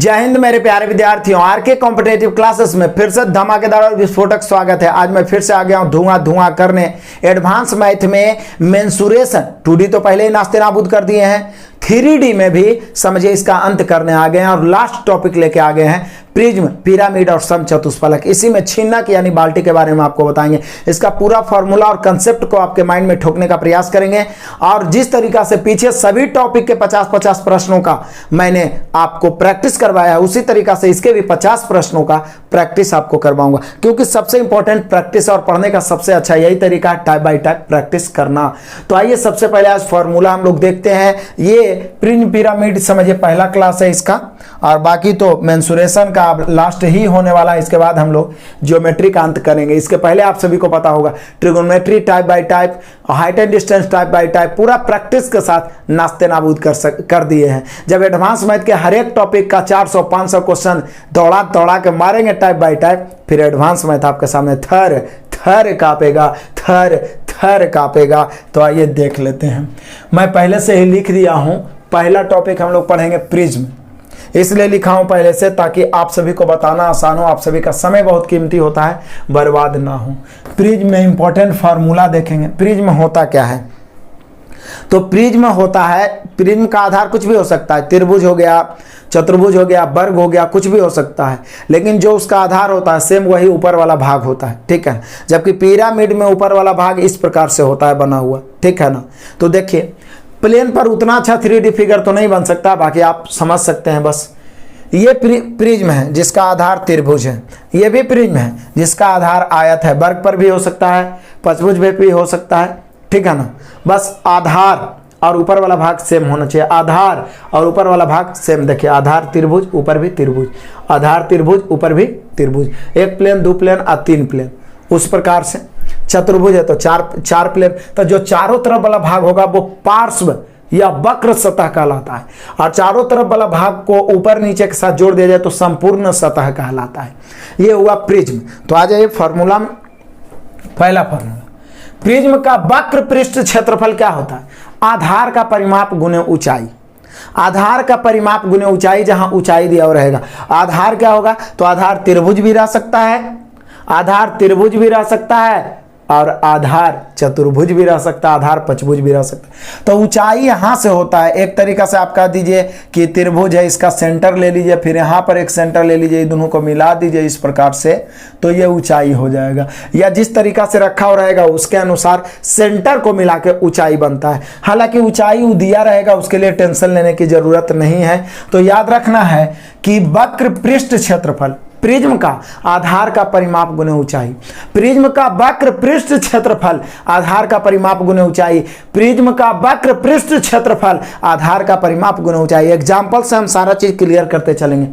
जय हिंद मेरे प्यारे विद्यार्थियों, आरके कॉम्पिटेटिव क्लासेस में फिर से धमाकेदार और विस्फोटक स्वागत है। आज मैं फिर से आ गया हूं धुआं करने एडवांस मैथ में मेंसुरेशन। 2D तो पहले ही नास्ते नाबूद कर दिए हैं, 3D में भी समझिए इसका अंत करने आ गए हैं और लास्ट टॉपिक लेके आ गए हैं प्रिज्म, पिरामिड और समचतुष्फलक। इसी में छिन्नक यानी बाल्टी के बारे में आपको बताएंगे। इसका पूरा फॉर्मूला और कंसेप्ट को आपके माइंड में ठोकने का प्रयास करेंगे और जिस तरीका से पीछे सभी टॉपिक के 50-50 प्रश्नों का मैंने आपको प्रैक्टिस करवाया है, उसी तरीका से इसके भी 50 प्रश्नों का प्रैक्टिस आपको करवाऊंगा, क्योंकि सबसे इंपॉर्टेंट प्रैक्टिस और पढ़ने का सबसे अच्छा यही तरीका है, टाइप बाय टाइप प्रैक्टिस करना। तो आइए सबसे पहले आज फॉर्मूला हम लोग देखते हैं। ये प्रिज्म पिरामिड समझिए पहला क्लास है इसका, और बाकी तो मेंसुरेशन का लास्ट ही होने वाला है। इसके बाद हम लोग ज्योमेट्री का अंत करेंगे। इसके पहले आप सभी को पता होगा trigonometry type bye type, height and distance type bye type पूरा प्रैक्टिस के साथ नास्ते नाबूद कर दिए हैं। जब एडवांस मैथ के हर एक टॉपिक का 400-500 क्वेश्चन दौड़ा के मारेंगे टाइप बाय टाइप, फिर एडवांस मैथ आपके सामने थर कापेगा। तो आइए देख लेते हैं। मैं पहले से ही लिख दिया हूं, पहला टॉपिक हम लोग पढ़ेंगे प्रिज्म, इसलिए लिखा हूं पहले से ताकि आप सभी को बताना आसान हो। आप सभी का समय बहुत कीमती होता है, बर्बाद ना हो। प्रिज्म में इंपॉर्टेंट फार्मूला देखेंगे। प्रिज्म होता क्या है? तो प्रिज्म होता है, प्रिज्म का आधार कुछ भी हो सकता है, त्रिभुज हो गया, चतुर्भुज हो गया, वर्ग हो गया, कुछ भी हो सकता है, लेकिन जो उसका आधार होता है सेम वही ऊपर वाला भाग होता है, ठीक है। जबकि पिरामिड में ऊपर वाला भाग इस प्रकार से होता है बना हुआ, ठीक है ना। तो देखिए प्लेन पर उतना अच्छा 3D फिगर तो नहीं बन सकता, बाकी आप समझ सकते हैं। बस ये प्रिज्म है जिसका आधार त्रिभुज है, ये भी प्रिज्म है जिसका आधार आयत है। वर्ग पर भी हो सकता है, पंचभुज में भी हो सकता है, ठीक है ना। बस आधार और ऊपर वाला भाग सेम होना चाहिए। आधार और ऊपर वाला भाग सेम। देखिए आधार त्रिभुज, ऊपर भी त्रिभुज, आधार त्रिभुज, ऊपर भी त्रिभुज, एक प्लेन, दो प्लेन और तीन प्लेन, उस प्रकार से। चतुर्भुज है तो चार प्लेन, तो जो चारों तरफ वाला भाग होगा वो पार्श्व या वक्र सतह कहलाता है, और चारों तरफ वाला भाग को ऊपर नीचे के साथ जोड़ दिया जाए तो संपूर्ण सतह कहलाता है। ये हुआ प्रिज्म। तो आ जाइए फॉर्मूला में, पहला फॉर्मूला, प्रिज्म का वक्र पृष्ठ क्षेत्रफल क्या होता है? आधार का परिमाप गुने ऊंचाई। आधार का परिमाप गुने ऊंचाई, जहां ऊंचाई दिया हुआ रहेगा। आधार क्या होगा? तो आधार त्रिभुज भी रह सकता है, आधार त्रिभुज भी रह सकता है, और आधार चतुर्भुज भी रह सकता है, आधार पंचभुज भी रह सकता है। तो ऊंचाई यहां से होता है। एक तरीका से आप कह दीजिए कि त्रिभुज है, इसका सेंटर ले लीजिए, फिर यहां पर एक सेंटर ले लीजिए, दोनों को मिला दीजिए इस प्रकार से, तो ये ऊंचाई हो जाएगा। या जिस तरीका से रखा हो रहेगा उसके अनुसार सेंटर को मिला के ऊंचाई बनता है। हालांकि ऊंचाई दिया रहेगा, उसके लिए टेंशन लेने की जरूरत नहीं है। तो याद रखना है कि वक्र पृष्ठ क्षेत्रफल, प्रिज्म का आधार का परिमाप गुने ऊंचाई, प्रिज्म का वक्र पृष्ठ क्षेत्रफल आधार का परिमाप गुने ऊंचाई, प्रिज्म का वक्र पृष्ठ क्षेत्रफल आधार का परिमाप गुने ऊंचाई। एग्जांपल से हम सारा चीज क्लियर करते चलेंगे।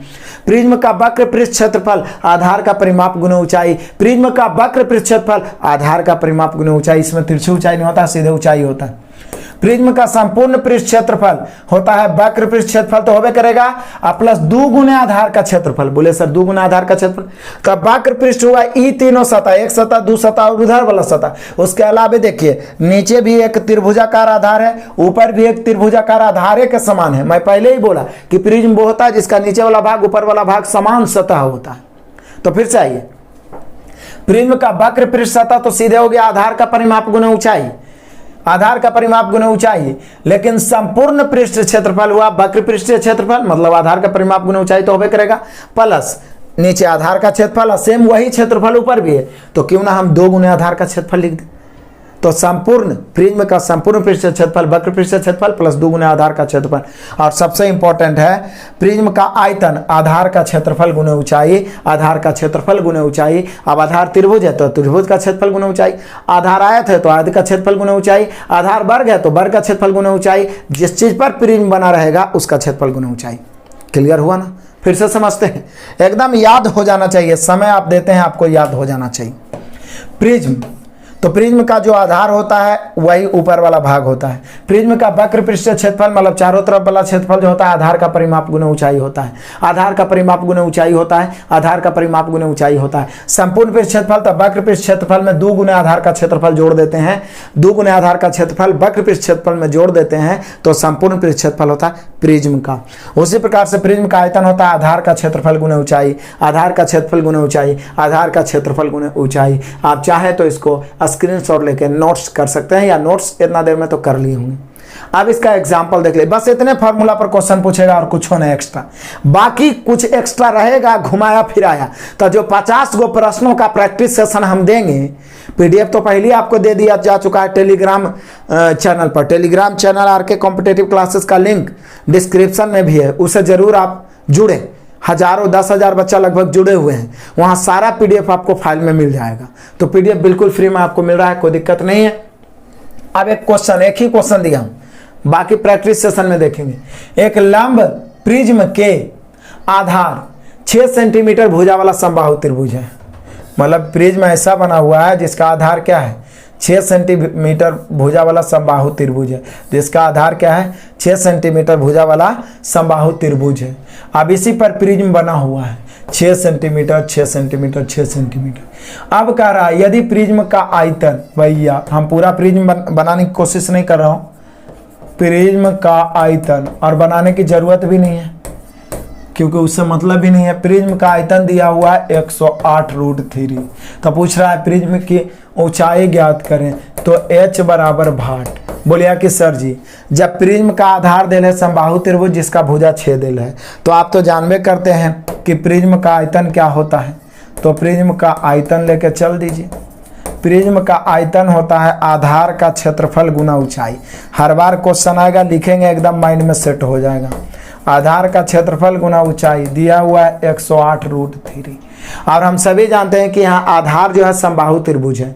प्रिज्म का वक्र पृष्ठ क्षेत्रफल आधार का परिमाप गुने ऊंचाई, प्रिज्म का वक्र पृष्ठ क्षेत्रफल आधार का परिमाप गुने ऊंचाई। इसमें तिरछी ऊंचाई नहीं होता, सीधे ऊंचाई होता है। प्रिज्म का संपूर्ण पृष्ठ क्षेत्रफल होता है वक्र पृष्ठ क्षेत्रफल, तो होबे करेगा प्लस 2 गुने आधार का क्षेत्रफल। बोले सर 2 गुना आधार का क्षेत्रफल, तो वक्र पृष्ठ हुआ ई तीनों सतह, एक सतह, दो सतह और उधर वाला सतह। उसके अलावा देखिए नीचे भी एक त्रिभुजाकार आधार है, ऊपर भी एक त्रिभुजाकार आधार के समान है। मैं पहले ही बोला कि प्रिज्म वो होता है जिसका नीचे वाला भाग ऊपर वाला भाग समान सतह होता है। तो फिर से आइए, प्रिज्म का वक्र पृष्ठ सतह तो सीधे हो गया आधार का परिमाप गुने ऊंचाई, आधार का परिमाप गुने ऊंचाई, लेकिन संपूर्ण पृष्ठ क्षेत्रफल हुआ वक्र पृष्ठ क्षेत्रफल, मतलब आधार का परिमाप गुने ऊंचाई तो होबे करेगा प्लस नीचे आधार का क्षेत्रफल, सेम वही क्षेत्रफल ऊपर भी है, तो क्यों ना हम 2 गुने आधार का क्षेत्रफल लिख दें। तो संपूर्ण प्रिज्म का संपूर्ण पृष्ठ क्षेत्रफल वक्र पृष्ठ क्षेत्रफल प्लस 2 गुने आधार का क्षेत्रफल। और सबसे इंपॉर्टेंट है प्रिज्म का आयतन आधार का क्षेत्रफल गुने ऊंचाई, आधार का क्षेत्रफल गुने ऊंचाई। अब आधार त्रिभुज है तो त्रिभुज का क्षेत्रफल गुने ऊंचाई, आधार आयत है तो आयत का क्षेत्रफल गुने ऊंचाई, आधार वर्ग है तो वर्ग का क्षेत्रफल गुने ऊंचाई। जिस चीज पर प्रिज्म बना रहेगा उसका क्षेत्रफल गुने ऊंचाई। क्लियर हुआ ना? फिर से समझते हैं, एकदम याद हो जाना चाहिए, समय आप देते हैं आपको याद हो जाना चाहिए। प्रिज्म तो प्रिज्म का जो आधार होता है वही ऊपर वाला भाग होता है। प्रिज्म का वक्र पृष्ठ क्षेत्रफल मतलब चारों तरफ वाला क्षेत्रफल जो होता है आधार का परिमाप गुना ऊंचाई होता है। आधार का परिमाप गुना ऊंचाई होता है। आधार का परिमाप गुना ऊंचाई होता है। संपूर्ण पृष्ठ क्षेत्रफल तो वक्र पृष्ठ क्षेत्रफल में 2 गुना आधार का क्षेत्रफल जोड़ देते हैं। 2 गुना आधार का क्षेत्रफल वक्र पृष्ठ क्षेत्रफल में जोड़ देते हैं तो संपूर्ण पृष्ठ क्षेत्रफल होता है प्रिज्म का। उसी प्रकार से प्रिज्म का आयतन होता है आधार का क्षेत्रफल गुना ऊंचाई, आधार का क्षेत्रफल गुना ऊंचाई, आधार का क्षेत्रफल गुना ऊंचाई। आप चाहे तो इसको स्क्रीनशॉट लेके नोट्स कर सकते हैं, या नोट्स इतना देर में तो कर लिए होंगे। अब इसका एग्जाम्पल देख ले, बस इतने फार्मूला पर क्वेश्चन पूछेगा और कुछ नहीं एक्स्ट्रा, बाकी कुछ एक्स्ट्रा रहेगा घुमाया फिराया। तो जो 50 गो प्रश्नों का प्रैक्टिस सेशन हम देंगे, पीडीएफ तो पहले आपको दे दिया जा चुका है टेलीग्राम चैनल पर। Telegram channel RK competitive classes का लिंक डिस्क्रिप्शन में भी है, उससे जरूर आप जुड़े। हजारों 10,000 बच्चा लगभग जुड़े हुए हैं, वहां सारा पीडीएफ आपको फाइल में मिल जाएगा। तो पीडीएफ बिल्कुल फ्री में आपको मिल रहा है, कोई दिक्कत नहीं है। अब एक ही क्वेश्चन दिया हूं, बाकी प्रैक्टिस सेशन में देखेंगे। एक लंब प्रिज्म के आधार 6 सेंटीमीटर भुजा वाला समबाहु त्रिभुज है। मतलब प्रिज्म ऐसा बना हुआ है जिसका आधार क्या है, 6 सेंटीमीटर भुजा वाला समबाहु त्रिभुज है, जिसका आधार क्या है, 6 सेंटीमीटर भुजा वाला समबाहु त्रिभुज है। अब इसी पर प्रिज्म बना हुआ है 6 सेंटीमीटर 6 सेंटीमीटर 6 सेंटीमीटर। अब कह रहा है यदि प्रिज्म का आयतन, भैया हम पूरा प्रिज्म बनाने की कोशिश नहीं कर रहा हूं, प्रिज्म का आयतन, और बनाने की जरूरत भी नहीं है क्योंकि उससे मतलब भी नहीं है। प्रिज्म का आयतन दिया हुआ है 108√3। तो पूछ रहा है प्रिज्म की ऊंचाई ज्ञात करें, तो h बराबर भाट। बोलिया कि सर जी जब प्रिज्म का आधार दिल है समबाहु त्रिभुज जिसका भुजा 6 दिल है, तो आप तो जानबे करते हैं कि प्रिज्म का आयतन क्या होता है। तो प्रिज्म का आयतन लेके चल दीजिए। प्रिज्म का आयतन होता है आधार का क्षेत्रफल गुना ऊंचाई। हर बार क्वेश्चन आएगा, लिखेंगे एकदम माइंड में सेट हो जाएगा। आधार का क्षेत्रफल गुना ऊंचाई दिया हुआ है 108√3। और हम सभी जानते हैं कि यहाँ आधार जो है समबाहु त्रिभुज है,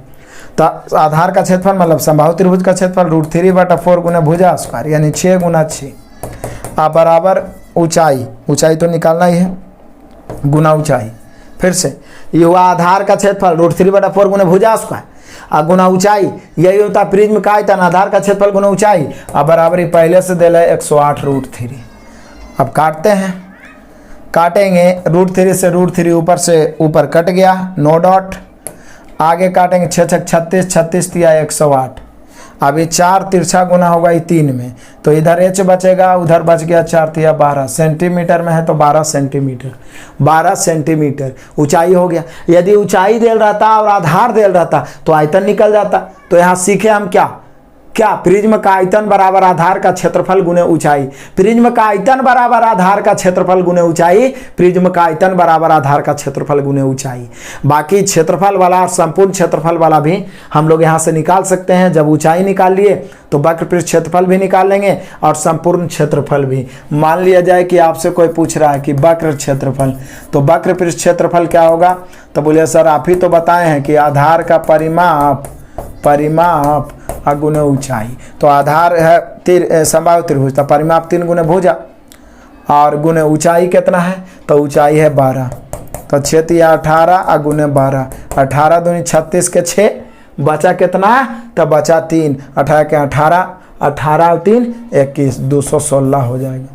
तो आधार का क्षेत्रफल मतलब समबाहु त्रिभुज का क्षेत्रफल √3/4 गुना भुजा स्क्वायर यानी 6 गुना 6 बराबर ऊंचाई। ऊंचाई तो निकालना ही है, गुना ऊंचाई। फिर से ये हुआ आधार का क्षेत्रफल √3/4 गुना भुजा स्क्वायर गुना ऊंचाई। यही होता प्रिज्म का आयतन आधार का क्षेत्रफल गुना ऊंचाई बराबर पहले से दिल है 108√3। अब काटते हैं, काटेंगे √3 से √3 ऊपर से ऊपर कट गया, नो डॉट। आगे काटेंगे 6 6 36 36 दिया 108। अब ये 4 तिरछा गुना होगा ये 3 में, तो इधर h बचेगा, उधर बच गया 4 तिया 12। सेंटीमीटर में है तो 12 सेंटीमीटर, 12 सेंटीमीटर ऊंचाई हो गया। यदि ऊंचाई देल रहता और आधार देल रहता तो आयतन निकल जाता। तो यहाँ सीखे हम क्या प्रिज्म का आयतन बराबर आधार का क्षेत्रफल गुने ऊंचाई। प्रिज्म का आयतन बराबर आधार का क्षेत्रफल गुने ऊंचाई। प्रिज्म का आयतन बराबर आधार का क्षेत्रफल गुने ऊंचाई। बाकी क्षेत्रफल वाला और संपूर्ण क्षेत्रफल वाला भी हम लोग यहाँ से निकाल सकते हैं। जब ऊंचाई निकाल लिए तो वक्र पृष्ठ क्षेत्रफल भी निकाल लेंगे और संपूर्ण क्षेत्रफल भी। मान लिया जाए कि आपसे कोई पूछ रहा है कि वक्र क्षेत्रफल, तो वक्र पृष्ठ क्षेत्रफल क्या होगा, तो बोलिए सर आप ही तो बताए हैं कि आधार का परिमाप गुने ऊंचाई। तो आधार है समबाहु त्रिभुज, तो परिमाप 3 गुने भुजा और गुने ऊंचाई कितना है, तो ऊंचाई है 12। तो 6 तिया 18 गुने 12, 18 दूनी 36 के 6 बचा कितना, तो बचा 3, 18 के 18, 18 और 3 21, 216 हो जाएगा।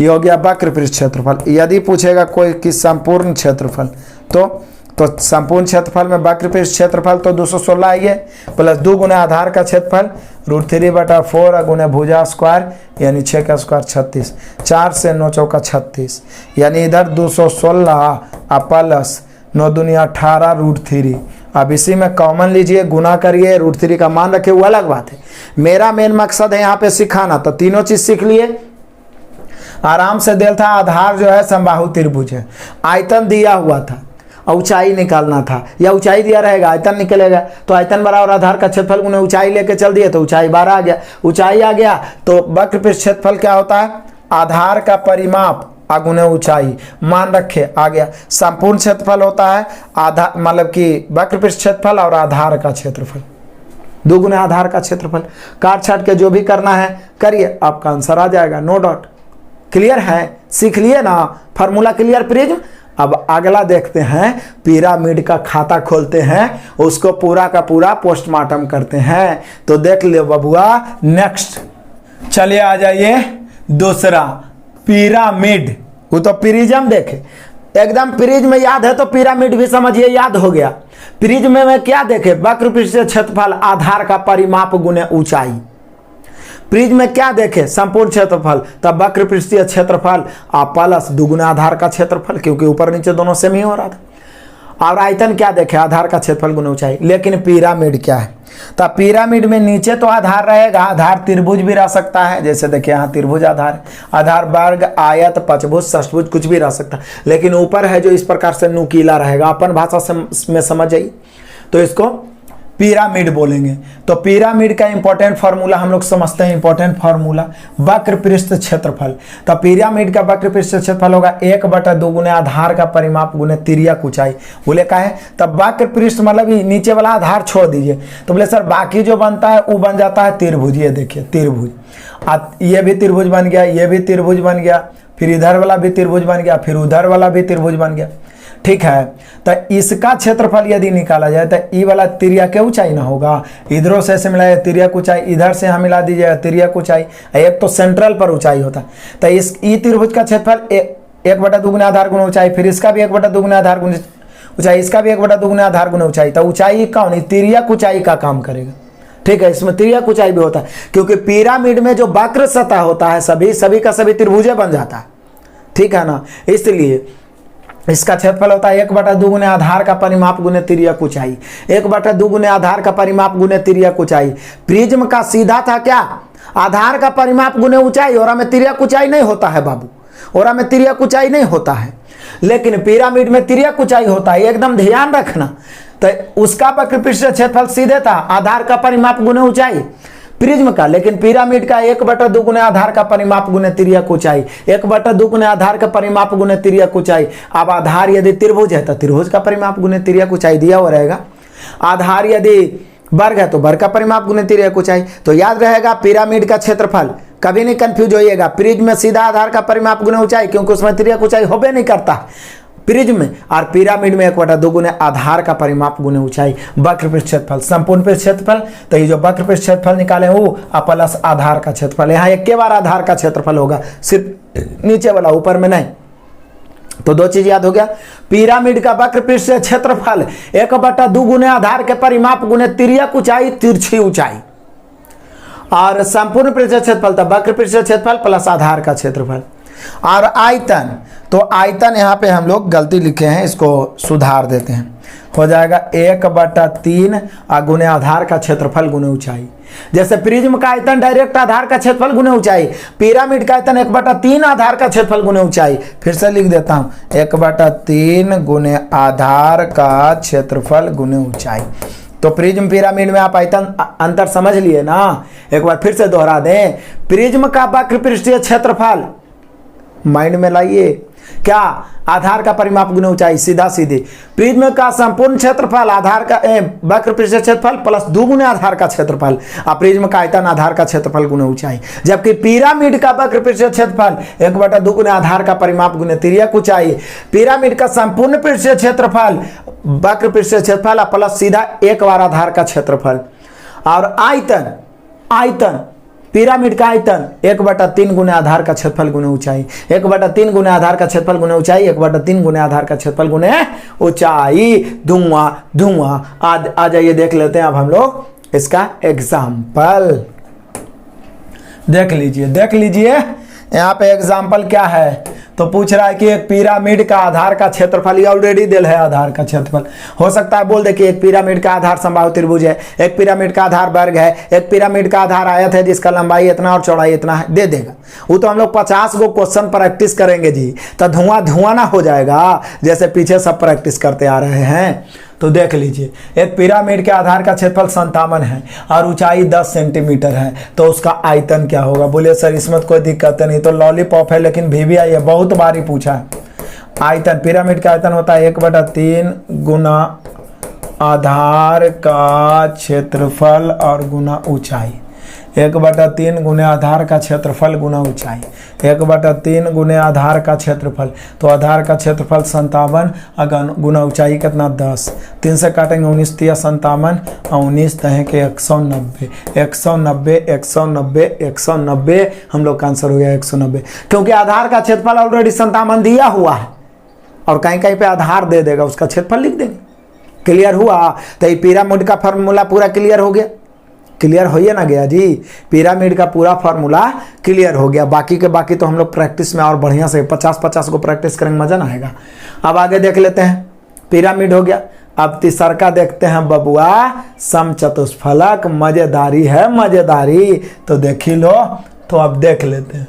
ये हो गया वक्र पृष्ठ क्षेत्रफल। यदि पूछेगा कोई कि संपूर्ण क्षेत्रफल, तो संपूर्ण क्षेत्रफल में वक्र पृष्ठ क्षेत्रफल तो 216 आइए प्लस 2 गुना आधार का क्षेत्रफल √3/4 गुने भुजा स्क्वायर यानी 6 का स्क्वायर 36, 4 से 9 चौका 36 यानी इधर 216 प्लस 9 दूनी 18 √3। अब इसी में कॉमन लीजिए, गुना करिए, √3 का मान रखे, वो अलग बात है। मेरा मेन मकसद है यहाँ पे सिखाना, तो तीनों चीज सीख लिए आराम से। दिल था आधार जो है समबाहु त्रिभुज है, आयतन दिया हुआ था, ऊंचाई निकालना था, या ऊंचाई दिया रहेगा आयतन निकलेगा। तो आयतन बराबर आधार का क्षेत्रफल गुने ऊंचाई लेके चल दिए तो ऊंचाई 12 आ गया। ऊंचाई आ गया तो वक्र पृष्ठ क्षेत्रफल क्या होता है, आधार का परिमाप गुने ऊंचाई, मान रखे आ गया। संपूर्ण क्षेत्रफल होता है आधार मतलब कि वक्र पृष्ठ क्षेत्रफल और आधार का क्षेत्रफल, 2 गुने आधार का क्षेत्रफल। काट छाट के जो भी करना है करिए, आपका आंसर आ जाएगा, नो डाउट। क्लियर है, सीख लिए ना, फार्मूला क्लियर। प्रिज्म अब अगला देखते हैं, पिरामिड का खाता खोलते हैं, उसको पूरा का पूरा पोस्टमार्टम करते हैं। तो देख ले बबुआ, नेक्स्ट चलिए आ जाइए दूसरा, पिरामिड। वो तो प्रिज्म देखे, एकदम प्रिज्म याद है तो पिरामिड भी समझिए याद हो गया। प्रिज्म में क्या देखे, वक्र पृष्ठ से क्षेत्रफल आधार का परिमाप गुने ऊंचाई। प्रिज्म में क्या देखे, संपूर्ण क्षेत्रफल, तब वक्र पृष्ठीय क्षेत्रफल प्लस दुगुना आधार का क्षेत्रफल, क्योंकि ऊपर नीचे दोनों सेम ही हो रहा था। और आयतन क्या देखे, आधार का क्षेत्रफल गुना ऊंचाई। लेकिन पिरामिड क्या है, तो पिरामिड में नीचे तो आधार रहेगा, आधार त्रिभुज भी रह सकता है, जैसे देखिए यहाँ त्रिभुज आधार है, आधार वर्ग, आयत, पंचभुज, षष्ठभुज कुछ भी रह सकता है। लेकिन ऊपर है जो इस प्रकार से नुकीला रहेगा, अपन भाषा से में समझ आई, तो इसको पिरामिड बोलेंगे। तो पिरामिड का इंपॉर्टेंट फार्मूला हम लोग समझते हैं, इंपॉर्टेंट फार्मूला वक्र पृष्ठ क्षेत्रफल। तो पिरामिड का वक्र पृष्ठ क्षेत्रफल होगा 1/2 गुने आधार का परिमाप गुने तिर्यक ऊंचाई। बोले का है, तब वक्र पृष्ठ मतलब नीचे वाला आधार छोड़ दीजिए। तो बोले सर बाकी जो बनता है वो बन जाता है त्रिभुज। ये देखिए त्रिभुज, ये भी त्रिभुज बन गया, ये भी त्रिभुज बन गया, फिर इधर वाला भी त्रिभुज बन गया, फिर उधर वाला भी त्रिभुज बन गया। ठीक है, तो इसका क्षेत्रफल यदि निकाला जाए तो ई वाला तिर्यक के ऊंचाई ना होगा, इधरों से ऐसे मिलाया तिर्यक ऊंचाई, इधर से हम मिला दीजिएगा तिर्यक ऊंचाई, एक तो सेंट्रल पर ऊंचाई होता है। तो इस ई त्रिभुज का क्षेत्रफल 1/2 गुना आधार गुना ऊंचाई, फिर इसका भी 1/2 गुना आधार गुना ऊंचाई, इसका भी 1/2 गुना आधार गुना ऊंचाई। तो ऊंचाई कौन, तिर्यक ऊंचाई का काम करेगा। ठीक है, इसमें तिर्यक ऊंचाई भी होता है, क्योंकि पिरामिड में जो वक्र सतह होता है सभी का सभी त्रिभुज बन जाता है। ठीक है ना, इसलिए इसका क्षेत्रफल होता है 1/2 गुने आधार का परिमाप गुने तिर्यक ऊंचाई, 1/2 गुने आधार का परिमाप गुने तिर्यक ऊंचाई। प्रिज्म का सीधा था क्या, आधार का परिमाप गुने ऊंचाई, और में तिर्यक ऊंचाई नहीं होता है बाबू, और में तिर्यक ऊंचाई नहीं होता है। लेकिन पिरामिड में तिर्यक ऊंचाई होता है, एकदम ध्यान रखना। तो उसका वक्र पृष्ठ क्षेत्रफल सीधे था आधार का परिमाप गुने ऊंचाई प्रिज्म का, लेकिन पिरामिड का 1/2 गुने आधार का परिमाप गुने तिर्यक ऊंचाई, 1/2 गुने आधार का परिमाप गुने तिर्यक ऊंचाई। अब आधार यदि त्रिभुज है तो त्रिभुज का परिमाप गुने तिर्यक ऊंचाई दिया हुआ रहेगा, आधार यदि वर्ग है तो वर्ग का परिमाप गुने तिर्यक ऊंचाई। तो याद रहेगा पिरामिड का क्षेत्रफल, कभी नहीं कंफ्यूज होइएगा। प्रिज्म में सीधा आधार का परिमाप गुने ऊंचाई, क्योंकि उसमें तिर्यक ऊंचाई होबे नहीं करता प्रिज्म में, और पिरामिड में 1/2 गुने आधार का परिमाप गुने ऊंचाई। वक्र पृष्ठ क्षेत्रफल, संपूर्ण पृष्ठ क्षेत्रफल, तो ये जो वक्र पृष्ठ क्षेत्रफल निकाले वो प्लस आधार का क्षेत्रफल। यहाँ एक के बार आधार का क्षेत्रफल होगा, सिर्फ नीचे वाला, ऊपर में नहीं। तो दो चीज याद हो गया, पिरामिड का वक्र पृष्ठ क्षेत्रफल 1/2 गुने आधार के परिमाप गुने तिर्यक ऊंचाई, तिरछी ऊंचाई। और संपूर्ण पृष्ठ क्षेत्रफल था वक्र पृष्ठ क्षेत्रफल प्लस आधार का क्षेत्रफल। और आयतन, तो आयतन यहाँ पे हम लोग गलती लिखे हैं, इसको सुधार देते हैं, हो जाएगा 1/3 गुने आधार का क्षेत्रफल गुने ऊंचाई। जैसे प्रिज्म का आयतन डायरेक्ट आधार का क्षेत्रफल गुने ऊंचाई, पिरामिड का आयतन 1/3 आधार का क्षेत्रफल गुने ऊंचाई। फिर से लिख देता हूं, 1/3 गुने आधार का क्षेत्रफल गुने ऊंचाई। तो प्रिज्म पिरामिड में आप आयतन अंतर समझ लिए ना, एक बार फिर से दोहरा दें। प्रिज्म का वक्र पृष्ठीय क्षेत्रफल माइंड में लाइए, क्या, आधार का परिमाप गुने ऊंचाई, सीधा सीधे। प्रिज्म का संपूर्ण क्षेत्रफल आधार का वक्र पृष्ठ क्षेत्रफल प्लस 2 गुने आधार का क्षेत्रफल, और प्रिज्म का आयतन आधार का क्षेत्रफल गुने ऊंचाई। जबकि पिरामिड का वक्र पृष्ठ क्षेत्रफल 1/2 गुने आधार का परिमाप गुने तिर्यक ऊंचाई। पिरामिड का संपूर्ण पृष्ठ क्षेत्रफल वक्र पृष्ठ क्षेत्रफल प्लस सीधा एक बार आधार का क्षेत्रफल। और आयतन, आयतन पिरामिड का आयतन 1/3 गुने आधार का क्षेत्रफल गुने ऊंचाई, 1/3 गुने आधार का क्षेत्रफल गुने ऊंचाई, 1/3 गुने आधार का क्षेत्रफल गुने ऊंचाई। धुआं धुआं, आ जाइए देख लेते हैं अब हम लोग इसका एग्जाम्पल। देख लीजिए यहाँ पे एग्जाम्पल क्या है। तो पूछ रहा है कि एक पिरामिड का आधार का क्षेत्रफल, ये ऑलरेडी दिल है आधार का क्षेत्रफल। हो सकता है बोल दे कि एक पिरामिड का आधार समबाहु त्रिभुज है, एक पिरामिड का आधार वर्ग है, एक पिरामिड का आधार आयत है जिसका लंबाई इतना और चौड़ाई इतना है, दे देगा। वो तो हम लोग 50 गो क्वेश्चन प्रैक्टिस करेंगे जी, तो धुआं धुआं ना हो जाएगा, जैसे पीछे सब प्रैक्टिस करते आ रहे हैं। तो देख लीजिए, एक पिरामिड के आधार का क्षेत्रफल 57 है और ऊंचाई 10 सेंटीमीटर है, तो उसका आयतन क्या होगा। बोले सर इसमें कोई दिक्कत नहीं, तो लॉलीपॉप है, लेकिन VVI है, बहुत बारी पूछा है। आयतन, पिरामिड का आयतन होता है 1/3 गुना आधार का क्षेत्रफल और गुना ऊंचाई, 1/3 गुने आधार का क्षेत्रफल गुना ऊंचाई, 1/3 गुने आधार का क्षेत्रफल, तो आधार का क्षेत्रफल 57 गुना ऊंचाई कितना 10, 3 से काटेंगे 19 तिया 57, 19 तहे के 190, 190 190 190 हम लोग का आंसर हो गया 190, क्योंकि आधार का क्षेत्रफल ऑलरेडी 57 दिया हुआ है और कहीं कहीं पे आधार दे देगा, उसका क्षेत्रफल लिख देंगे। क्लियर हुआ? तो ये पिरामिड का फार्मूला पूरा क्लियर हो गया, क्लियर हो ना गया जी? पिरामिड का पूरा फार्मूला क्लियर हो गया। बाकी के बाकी तो हम लोग प्रैक्टिस में और बढ़िया से 50-50 को प्रैक्टिस करेंगे, मजा ना आएगा। अब आगे देख लेते हैं, पिरामिड हो गया। अब तीसरा का देखते हैं बबुआ, समचतुष्फलक। मजेदारी है, मजेदारी तो देख ही लो। तो अब देख लेते हैं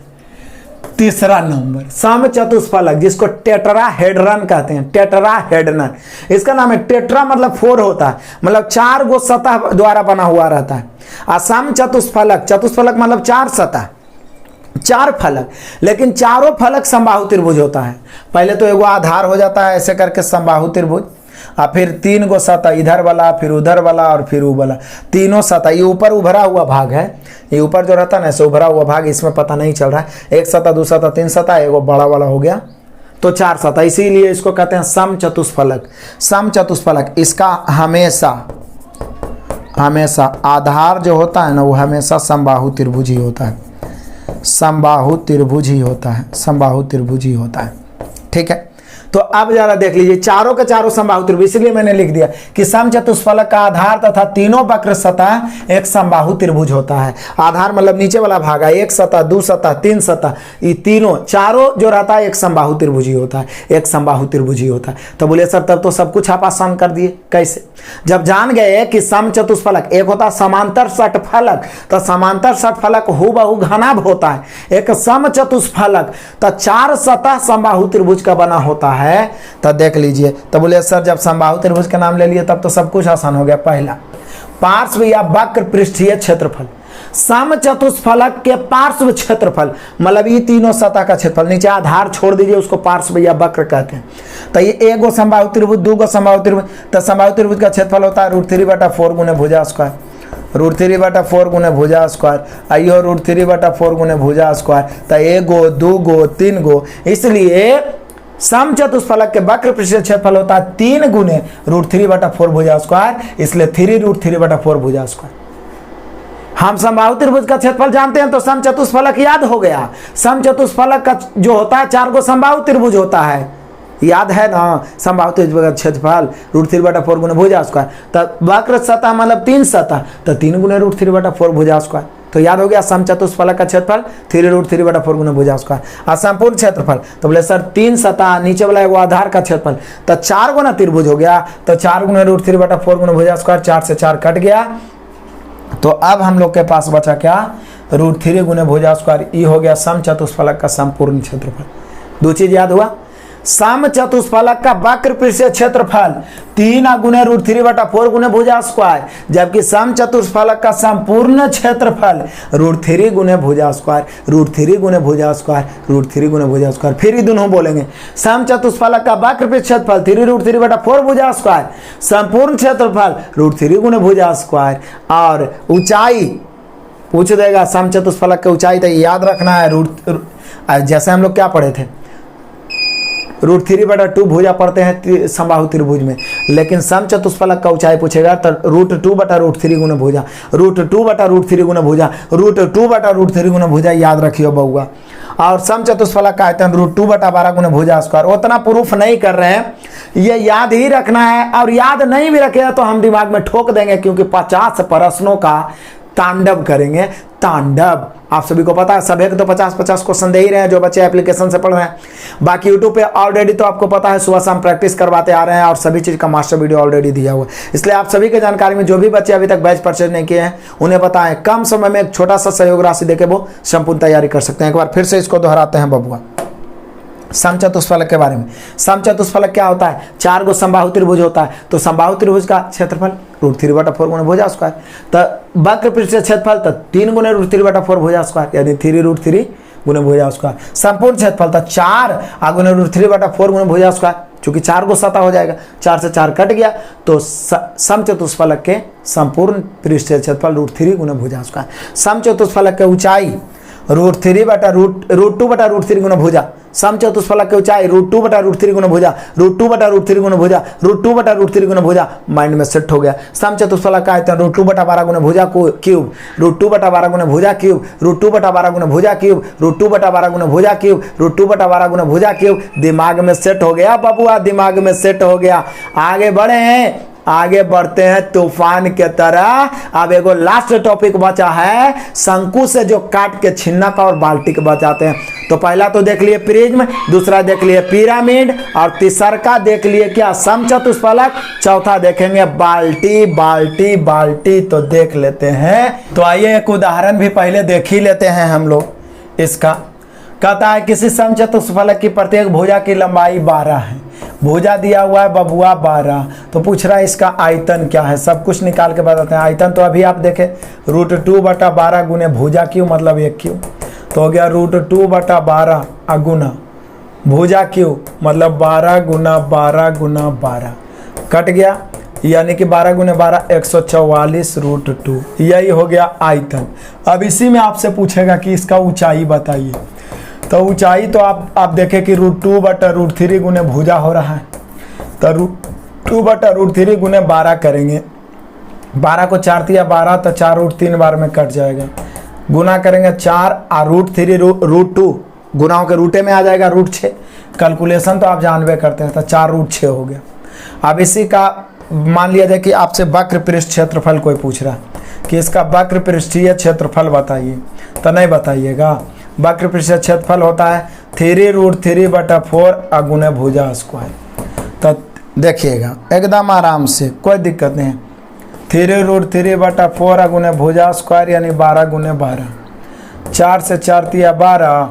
तीसरा नंबर, समचतुष्फलक, जिसको टेट्राहेड्रन कहते हैं, टेट्राहेड्रन। इसका नाम है टेट्रा, मतलब 4 होता है, मतलब 4 गो सतह द्वारा बना हुआ रहता है। और समचतुष्फलक, चतुष्फलक मतलब 4 सतह, 4 फलक, लेकिन चारों फलक समबाहु त्रिभुज होता है। पहले तो एगो आधार हो जाता है ऐसे करके समबाहु त्रिभुज, और फिर 3 गो सतह, इधर वाला फिर उधर वाला और फिर वो वाला, तीनों सतह। ये ऊपर उभरा हुआ भाग है, ये ऊपर जो रहता है ना ऐसे उभरा हुआ भाग, इसमें पता नहीं चल रहा है। 1 सतह 2 सतह 3 सतह, एगो बड़ा वाला हो गया तो 4 सतह, इसीलिए इसको कहते हैं समचतुष्फलक। समचतुष्फलक इसका हमेशा आधार जो होता है ना वो हमेशा समबाहु त्रिभुज ही होता है, समबाहु त्रिभुज ही होता है, समबाहु त्रिभुज ही होता है। ठीक है, तो अब जरा देख लीजिए, चारों के चारों समबाहु त्रिभुज, इसलिए मैंने लिख दिया कि समचतुष्फलक का आधार तथा तीनों वक्र सतह एक समबाहु त्रिभुज होता है। आधार मतलब नीचे वाला भाग है, 1 सतह 2 सतह 3 सतह, ये तीनों चारों जो रहता है एक समबाहु त्रिभुज ही होता है, एक समबाहु त्रिभुज ही होता है। तो बोले सर तब तो सब कुछ आप आसान कर दिए, कैसे? जब जान गए कि समचतुष्फलक एक होता है समांतर षटफलक, तो समांतर षटफलक हूबहू घनाभ होता है। एक समचतुष्फलक तो 4 सतह समबाहु त्रिभुज का बना होता है। तो देख लीजिए, तो बोले सर जब समबाहु त्रिभुज का नाम ले लिए तब तो सब कुछ आसान हो गया। पहला, पार्श्व या वक्र पृष्ठीय क्षेत्रफल। समचतुष्फलक के पार्श्व क्षेत्रफल मतलब ये तीनों सतह का क्षेत्रफल, नीचे आधार छोड़ दीजिए, उसको पार्श्व या वक्र कहते हैं। तो ये एगो समबाहु त्रिभुज, 2 गो समबाहु त्रिभुज, तो समबाहु त्रिभुज का क्षेत्रफल होता है √3/4 गुने भुजा स्क्वायर, √3/4 गुने भुजा स्क्वायर, आइयो √3/4 गुने भुजा स्क्वायर। तो 1 गो 2 गो 3 गो, इसलिए समचतुष्फलक के वक्र पृष्ठीय क्षेत्रफल होता है 3 गुने √3/4 भुजा स्क्वायर, इसलिए 3√3/4 भुजा स्क्वायर। हम समबाहु त्रिभुज का क्षेत्रफल जानते हैं तो समचतुष्फलक याद हो गया। समचतुष्फलक का जो होता है 4 गो समबाहु त्रिभुज होता है, याद है ना? समबाहु त्रिभुज का क्षेत्रफल √3/4 गुने भुजा स्क्वायर, तो वक्र सतह मतलब 3 सतह, तो 3 गुने √3/4 भुजा स्क्वायर। तो याद हो गया समचतुष्फलक का क्षेत्रफल 3√3/4 गुने भुजा स्क्वायर। और संपूर्ण क्षेत्रफल तो बोले सर 3 सतह, नीचे वाला वो आधार का क्षेत्रफल, तो 4 गुना त्रिभुज हो गया, तो 4 गुने √3/4 गुने भुजा स्क्वायर, 4 से 4 कट गया। तो अब हम लोग के पास बचा क्या? √3 गुने भुजा स्क्वायर। ये हो गया समचतुष्फलक का संपूर्ण क्षेत्रफल। 2 चीज याद हुआ, समचतुष्फलक का वक्र पृष्ठीय क्षेत्रफल 3 गुने √3/4 गुने भुजा स्क्वायर, जबकि समचतुष्फलक का संपूर्ण क्षेत्रफल √3 गुने भुजा स्क्वायर, √3 गुने भुजा स्क्वायर, √3 गुने भुजा स्क्वायर। फिर ही दोनों बोलेंगे, समचतुष्फलक का वक्र पृष्ठीय क्षेत्रफल 3√3/4 भुजा स्क्वायर, संपूर्ण क्षेत्रफल √3 गुने भुजा स्क्वायर। और ऊंचाई पूछ देगा समचतुष्फलक की ऊंचाई, तो याद रखना है जैसे हम लोग क्या पढ़े थे, √3/2 भुजा पढ़ते हैं समबाहु त्रिभुज में, लेकिन समचतुष्फलक का ऊंचाई पूछेगा तो √2/√3 गुने भुजा, √2/√3 गुने भुजा, √2/√3 गुने भुजा याद रखियो बउआ। और समचतुष्फलक का आयतन √2/12 गुने भुजा स्क्वायर। उतना प्रूफ नहीं कर रहे हैं, ये याद ही रखना है, और याद नहीं भी रखेगा तो हम दिमाग में ठोक देंगे, क्योंकि 50 प्रश्नों का तांडव करेंगे, तांडव। आप सभी को पता है, सभी तो 50-50 क्वेश्चन दे ही रहे हैं जो बच्चे एप्लीकेशन से पढ़ रहे हैं। बाकी यूट्यूब पे ऑलरेडी तो आपको पता है सुबह शाम प्रैक्टिस करवाते आ रहे हैं, और सभी चीज़ का मास्टर वीडियो ऑलरेडी दिया हुआ है। इसलिए आप सभी के जानकारी में जो भी बच्चे अभी तक बैच परचेज नहीं किए हैं उन्हें बताएं, कम समय में एक छोटा सा सहयोग राशि देके वो संपूर्ण तैयारी कर सकते हैं। एक बार फिर से इसको दोहराते हैं बबुआ, समचतुष्फलक के बारे में। समचतुष्फलक क्या होता है? 4 गो समबाहु त्रिभुज होता है, तो समबाहु त्रिभुज का क्षेत्रफल √3/4 गुने भुजा स्क्वायर, तो वक्र पृष्ठीय क्षेत्रफल तो 3 गुने √3/4 भुजा स्क्वायर, यानी 3√3 गुने भुजा स्क्वायर। संपूर्ण क्षेत्रफल तो 4 गुने √3/4 गुने भुजा स्क्वायर, चूंकि 4 को सतह हो जाएगा, 4 से 4 कट गया, तो समचतुष्फलक के संपूर्ण पृष्ठीय क्षेत्रफल √3 गुना भुजा स्क्वायर। समचतुष्फलक के ऊंचाई √3 बटा √2 बटा √3 गुना भुजा। समचतुष्फलक की ऊंचाई √2 बटा √3 गुना भुजा, √2 बटा √3 गुना भुजा, √2 बटा √3 गुना भुजा। माइंड में सेट हो गया। समचतुष्फलक का आयतन √2 बटा 12 गुना भुजा क्यूब, √2 बटा 12 गुना भुजा क्यूब, √2 बटा 12 गुना भुजा क्यूब, √2 बटा 12 गुना भुजा क्यूब, √2 बटा 12 गुना भुजा क्यूब। दिमाग में सेट हो गया बबुआ, दिमाग में सेट हो गया। आगे बढ़े हैं, आगे बढ़ते हैं तूफान के तरह। अब एगो लास्ट टॉपिक बचा है, शंकु से जो काट के छिन्नक और बाल्टी के बचाते हैं। तो पहला तो देख लिए प्रिज्म, दूसरा देख लिए पिरामिड, और तीसरा का देख लिए क्या, समचतुष्फलक, चौथा देखेंगे बाल्टी बाल्टी बाल्टी। तो देख लेते हैं। तो आइए एक उदाहरण भी पहले देख ही लेते हैं हम लोग। इसका कहता है किसी समचतुष्फलक की प्रत्येक भुजा की लंबाई 12 है। भुजा दिया हुआ है बबुआ 12। तो पूछ रहा है इसका आयतन क्या है, सब कुछ निकाल के बताते हैं। आयतन तो अभी आप देखें √2 बटा 12 गुने भुजा क्यों मतलब 1 क्यों, तो हो गया √2 बटा 12 अगुना भुजा क्यों मतलब 12 गुना 12 गुना 12 कट गया, यानी कि 12 गुने 12 144 √2। यही हो गया आयतन। अब इसी में आपसे पूछेगा कि इसका ऊंचाई बताइए। तो ऊंचाई तो आप देखें कि √2 बटा √3 गुने भुजा हो रहा है। तो √2 बटा √3 गुने 12 करेंगे। 12 को 4 दिया 12, तो 4 √3 बार में कट जाएगा। गुना करेंगे 4 और √3 √2 गुनाओं के रूटे में आ जाएगा √6। कैलकुलेशन तो आप जानबे करते हैं। तो 4 √6 हो गया। अब इसी का मान लिया जाए कि आपसे वक्र पृष्ठ क्षेत्रफल कोई पूछ रहा है कि इसका वक्र पृष्ठीय क्षेत्रफल बताइए, तो नहीं बताइएगा। वक्र पृष्ठीय क्षेत्रफल होता है 3 √3 बटा 4 अगुने भुजा स्क्वायर। तो देखिएगा एकदम आराम से, कोई दिक्कत नहीं है। 3 √3 बटा 4 अगुने भुजा स्क्वायर यानी 12 गुने 12। 4 से 4 तिया 12,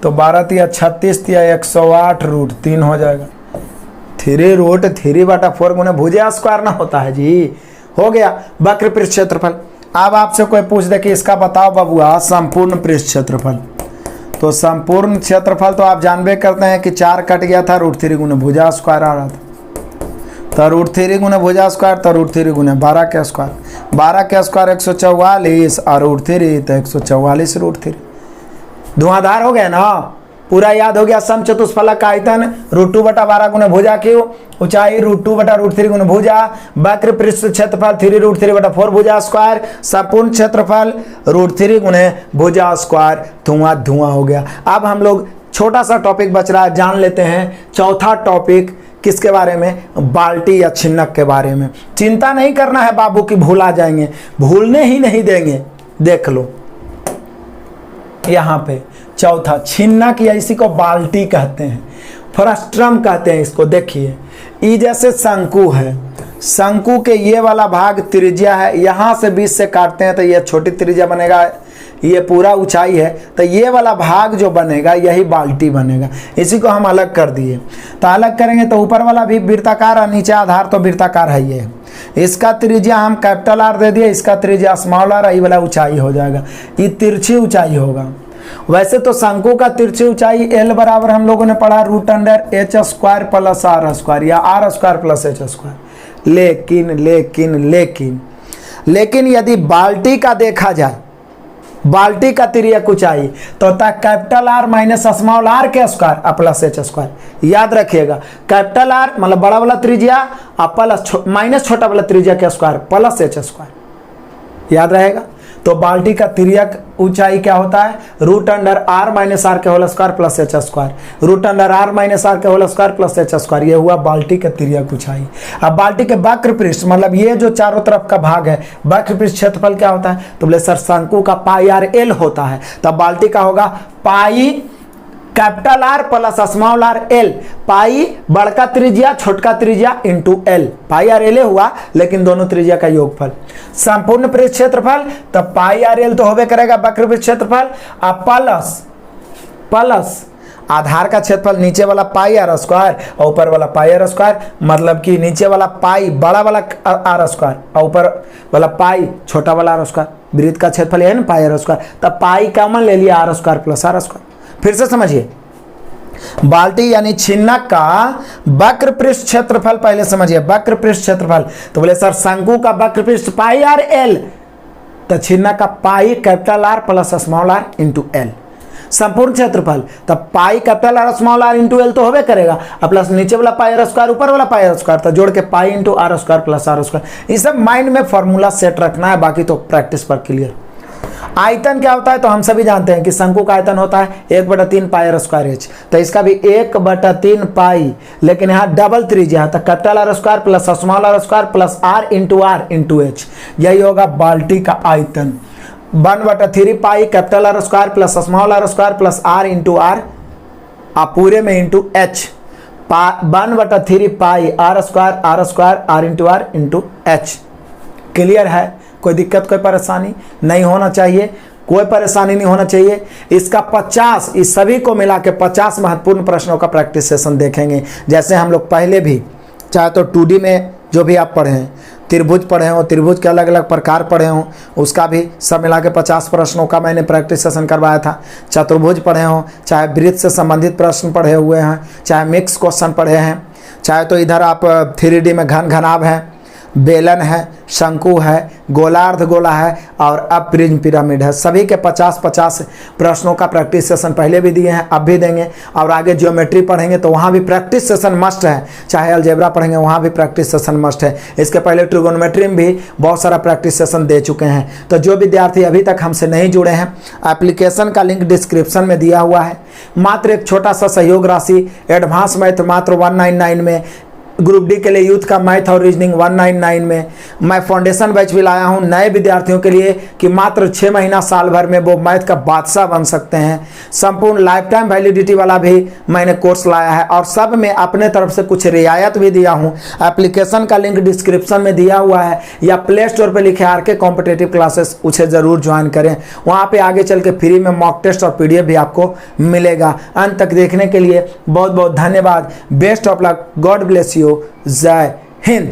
तो 12 तिया 36 तिया 108 √3 हो जाएगा। 3 √3 बटा 4 गुने भुजा स्क्वायर ना होता है जी। हो गया वक्र पृष्ठ क्षेत्रफल। अब आपसे कोई पूछ दे कि इसका बताओ बबुआ संपूर्ण पृष्ठ क्षेत्रफल। तो संपूर्ण क्षेत्रफल तो आप जानबे करते हैं कि 4 कट गया था, √3 गुने भुजा स्क्वायर आ रहा था। तो √3 गुने भुजा स्क्वायर, तो √3 गुने 12 के स्क्वायर। 12 के स्क्वायर 144 और √3 तो 144 √3। धुआंधार हो गया ना, पूरा याद हो गया। समचतुष्फलक का आयतन √2 बटा 12 गुने भुजा क्यों, ऊंचाई √2 बटा √3 गुने भुजा, वक्र पृष्ठ क्षेत्रफल 3 √3 बटा 4 भुजा स्क्वायर, संपूर्ण क्षेत्रफल √3 गुने भुजा स्क्वायर। धुआं धुआं हो गया। अब हम लोग छोटा सा टॉपिक बच रहा है, जान लेते हैं चौथा टॉपिक किसके बारे में, बाल्टी या छिन्नक के बारे में। चिंता नहीं करना है बाबू की भूला जाएंगे, भूलने ही नहीं देंगे। देख लो यहाँ पे चौथा छिन्नक या इसी को बाल्टी कहते हैं, फ्रस्ट्रम कहते हैं इसको। देखिए ई जैसे शंकु है, शंकु के ये वाला भाग त्रिज्या है, यहाँ से 20 से काटते हैं तो ये छोटी त्रिज्या बनेगा, ये पूरा ऊंचाई है, तो ये वाला भाग जो बनेगा यही बाल्टी बनेगा। इसी को हम अलग कर दिए। तो अलग करेंगे तो ऊपर वाला भी वृत्ताकार और नीचे आधार तो वृत्ताकार है ये। इसका त्रिज्या हम कैपिटल R दे दिए, इसका त्रिज्या स्मॉल r, ये वाला ऊंचाई हो जाएगा, ये तिरछी ऊंचाई होगा। वैसे तो शंकु का तिरछी ऊंचाई L बराबर हम लोगों ने पढ़ा √h² प्लस r² या r² प्लस h²। लेकिन यदि बाल्टी का देखा जाए, बाल्टी का तिर्यक ऊंचाई तो होता है capital R minus small r के स्क्वायर प्लस h²। याद रखिएगा कैपिटल R मतलब बड़ा वाला त्रिज्या प्लस माइनस छोटा वाला त्रिज्या के स्क्वायर प्लस h²। याद रहेगा। तो बाल्टी का तिर्यक ऊंचाई क्या होता है, √r माइनस r के whole square plus h², √r minus r के होल स्क्वायर प्लस h²। ये हुआ बाल्टी का तिर्यक ऊंचाई। अब बाल्टी के वक्र पृष्ठ मतलब ये जो चारों तरफ का भाग है, वक्र पृष्ठ क्षेत्रफल क्या होता है, तो बोले सर शंकु का πr/l होता है। तब बाल्टी का होगा pi capital R plus small r l, पाई बड़का त्रिज्या छोटका त्रिज्या इंटू l, πr/l हुआ लेकिन दोनों त्रिज्या का योगफल। संपूर्ण पृष्ठ क्षेत्रफल तो πr/l तो होबे करेगा वक्र पृष्ठ क्षेत्रफल, प्लस आधार का क्षेत्रफल नीचे वाला πr² और ऊपर वाला πr², मतलब कि नीचे वाला पाई बड़ा वाला r² और ऊपर वाला पाई छोटा वाला r²। वृत्त का क्षेत्रफल है ना πr², तब पाई कॉमन ले लिया r² प्लस r²। फिर से समझिए बाल्टी यानी छिन्नक का वक्र पृष्ठ क्षेत्रफल पहले समझिए, वक्र पृष्ठ क्षेत्रफल। तो बोले सर शंकु का वक्र पृष्ठ पाई आर एल, तो छिन्नक का pi capital R plus small R into L. संपूर्ण क्षेत्रफल तब pi capital R small R into L तो होबे करेगा, अब प्लस नीचे वाला पाई आर स्क्वायर ऊपर वाला पाई आर स्क्वायर, तो जोड़ के pi into R square plus R square. ये सब माइंड में फॉर्मूला सेट रखना है, बाकी तो प्रैक्टिस पर क्लियर। आयतन क्या होता है तो हम सभी जानते हैं कि शंकु का आयतन होता है 1/3 पाई आर स्क्वायर एच, तो इसका भी 1/3 पाई, लेकिन यहाँ डबल त्रिज्या है तो capital R square plus small R square plus R into H, यही होगा बाल्टी का आयतन। 1/3 pi capital R square plus small R square plus R into R, आप पूरे में into H, 1/3 pi R square R into H. Clear है? कोई दिक्कत कोई परेशानी नहीं होना चाहिए, कोई परेशानी नहीं होना चाहिए। इसका 50, इस सभी को मिला के 50 महत्वपूर्ण प्रश्नों का प्रैक्टिस सेशन देखेंगे। जैसे हम लोग पहले भी चाहे तो 2D में जो भी आप पढ़े हैं, त्रिभुज पढ़े हो, त्रिभुज के अलग अलग प्रकार पढ़े हो, उसका भी सब मिला के 50 प्रश्नों का मैंने प्रैक्टिस सेशन करवाया था। चतुर्भुज पढ़े हो, चाहे वृत्त से संबंधित प्रश्न पढ़े हुए हैं, चाहे मिक्स क्वेश्चन पढ़े हैं, चाहे तो इधर आप 3D में घन घनाभ है, बेलन है, शंकु है, गोलार्ध गोला है और अब प्रिज्म पिरामिड है। सभी के 50-50 प्रश्नों का प्रैक्टिस सेशन पहले भी दिए हैं, अब भी देंगे। और आगे ज्योमेट्री पढ़ेंगे तो वहाँ भी प्रैक्टिस सेशन मस्ट है, चाहे अलजेब्रा पढ़ेंगे वहाँ भी प्रैक्टिस सेशन मस्ट है। इसके पहले ट्रिगोनोमेट्री में भी बहुत सारा प्रैक्टिस सेशन दे चुके हैं। तो जो विद्यार्थी अभी तक हमसे नहीं जुड़े हैं, एप्लीकेशन का लिंक डिस्क्रिप्शन में दिया हुआ है। मात्र एक छोटा सा सहयोग राशि, एडवांस मैथ मात्र 199 में, ग्रुप डी के लिए यूथ का मैथ और रीजनिंग 199 में। मैं फाउंडेशन बैच भी लाया हूं नए विद्यार्थियों के लिए कि मात्र 6 महीना साल भर में वो मैथ का बादशाह बन सकते हैं। संपूर्ण लाइफ टाइम वैलिडिटी वाला भी मैंने कोर्स लाया है और सब में अपने तरफ से कुछ रियायत भी दिया हूं। एप्लीकेशन का लिंक डिस्क्रिप्शन में दिया हुआ है या प्ले स्टोर पर लिखे आर के कॉम्पिटेटिव क्लासेस, उसे ज़रूर ज्वाइन करें। वहाँ पर आगे चल के फ्री में मॉक टेस्ट और PDF भी आपको मिलेगा। अंत तक देखने के लिए बहुत बहुत धन्यवाद। Best of luck, God bless you, जय हिंद।